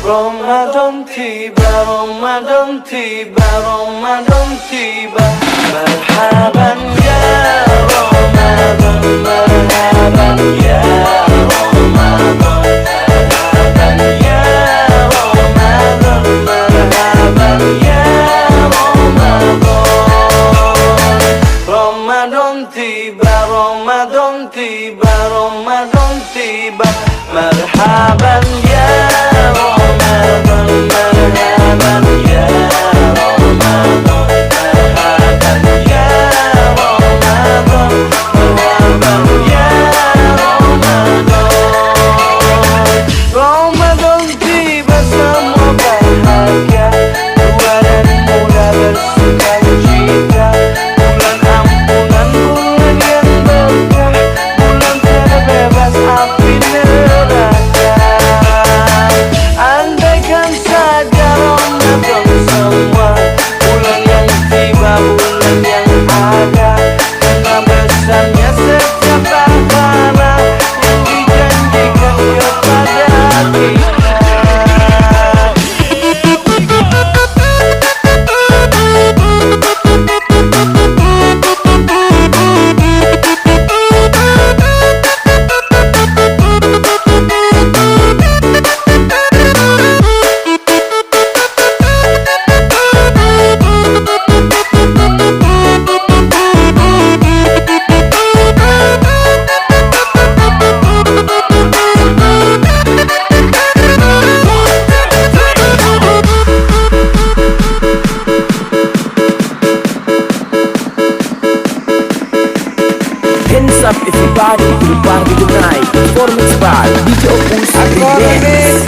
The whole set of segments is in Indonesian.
Ramadan tiba, Ramadan tiba, Ramadan tiba. Marhaban ya Ramadan, marhaban ya Ramadan, marhaban ya Ramadan, marhaban ya Ramadan. Ramadan tiba, Ramadan tiba, Ramadan tiba. Marhaban ya Ramadan, marhaban ya Ramadan, marhaban ya Ramadan, marhaban ya Ramadan. Ramadan tiba semua bahagia, tua dan muda bersukacita. Bulan ampunan, bulan yang berkah, bulan terbebas api neraka. Andaikan saja Ramadan semua, bulan yang tiba, bulan yang ada, karena besarnya setiap pahala yang dijanjikan kepada kita. Hands up everybody to the party tonight. Performance by DJ Opus Remix.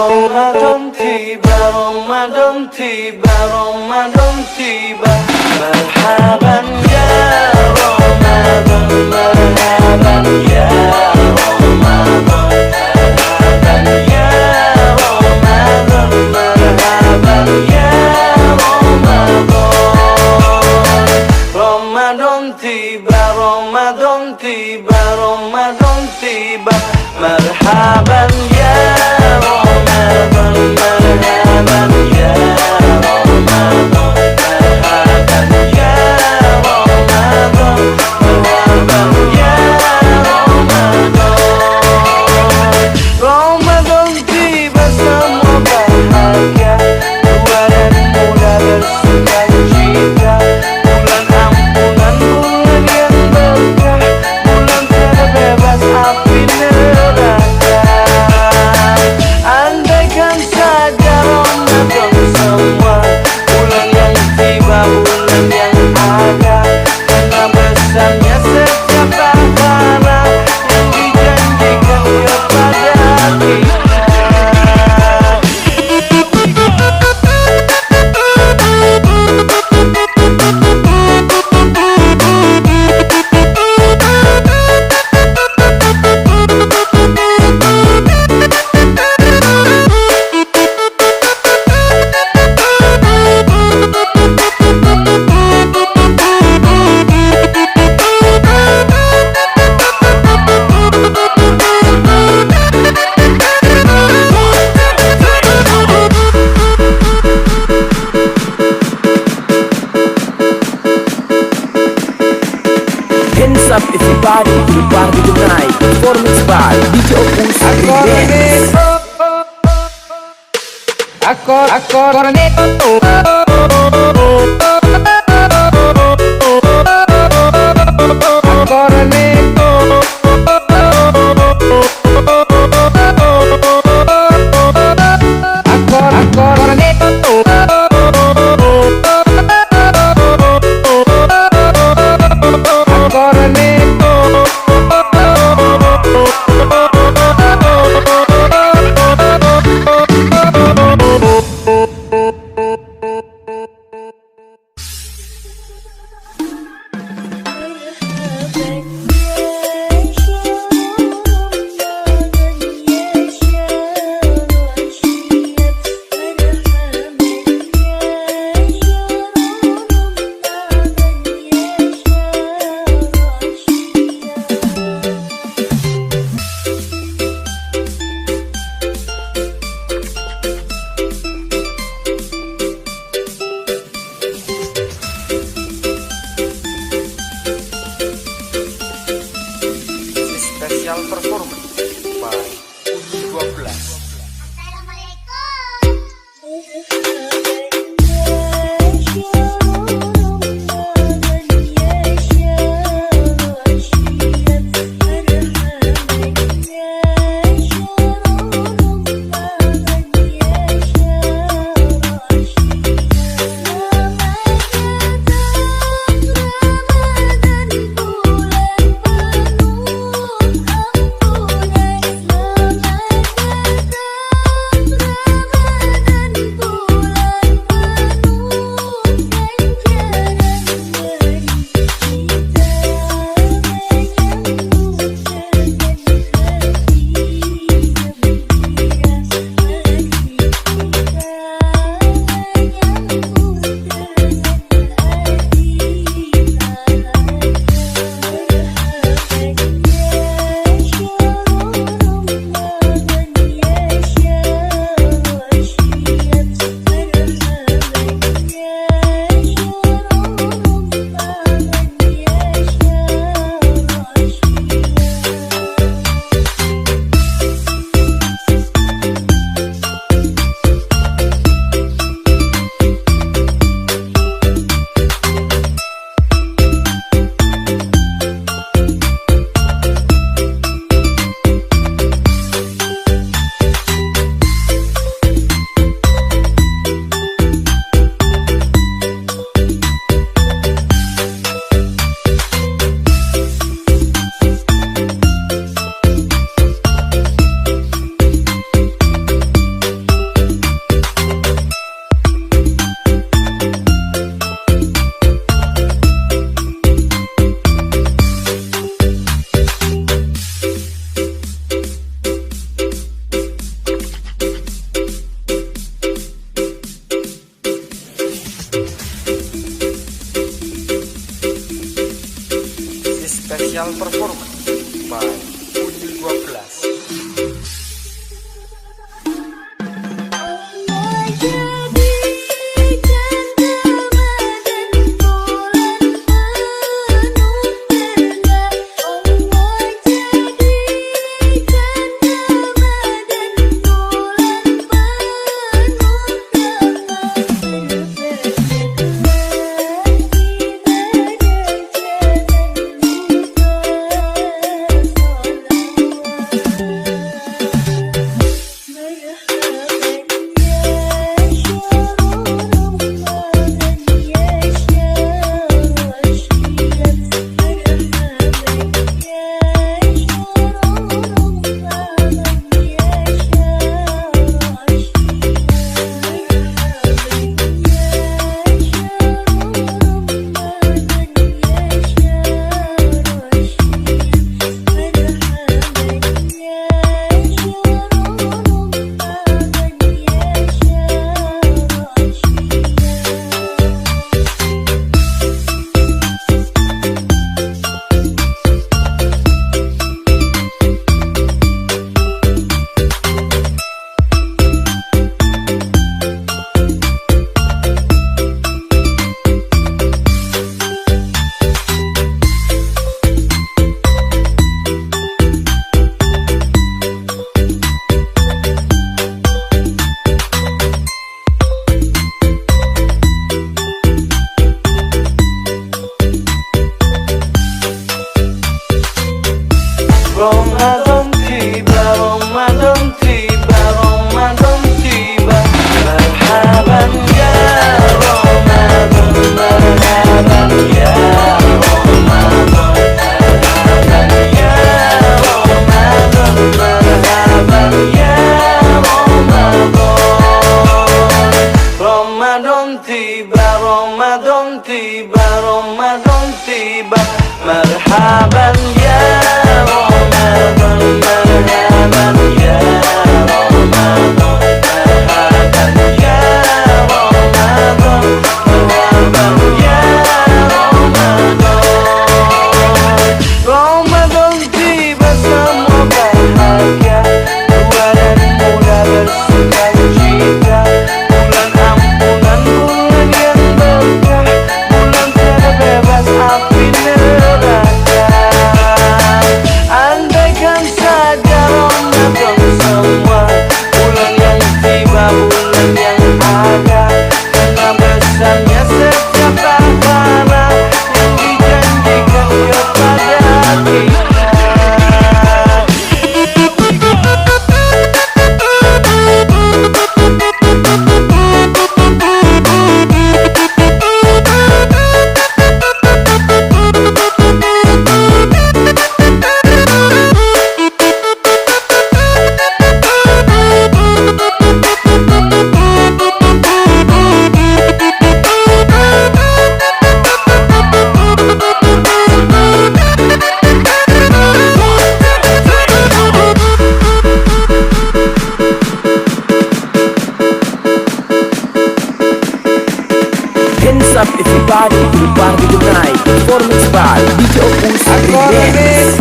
Ramadan tiba, Ramadan tiba, Ramadan tiba. Marhaban ya Ramadan, marhaban ya Ramadan, marhaban ya Ramadan, marhaban ya Ramadan. Ramadan tiba, Ramadan tiba, Ramadan tiba. Marhaban ya Ramadan, marhaban ya Ramadan, marhaban ya Ramadan, marhaban ya Ramadan. Ramadan tiba semua bahagia, tua dan muda bersukacita. Bulan ampunan, bulan yang berkah, bulan terbebas api neraka. Andaikan saja Ramadan semua, bulan yang tiba, bulan yang ada, karena besarnya setiap pahala yang dijanjikan kepada kita. Hands up everybody to the party tonight. Performance by DJ Opus Remix. Special performance by Unyu 12. Special performance by Unyu 12. Ramadan tiba, Ramadan tiba, Ramadan tiba. Marhaban ya Ramadan, marhaban ya Ramadan, marhaban ya Ramadan, marhaban ya Ramadan. Ramadan tiba, Ramadan tiba, Ramadan tiba. Marhaban ya Ramadan, marhaban ya Ramadan, marhaban ya Ramadan, marhaban ya Ramadan. Ramadan tiba, semua bahagia, tua dan muda bersukacita. Bulan ampunan, bulan yang berkah, bulan terbebas api neraka. Hands up everybody to the party tonight. Performance by DJ Opus Remix.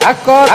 Akor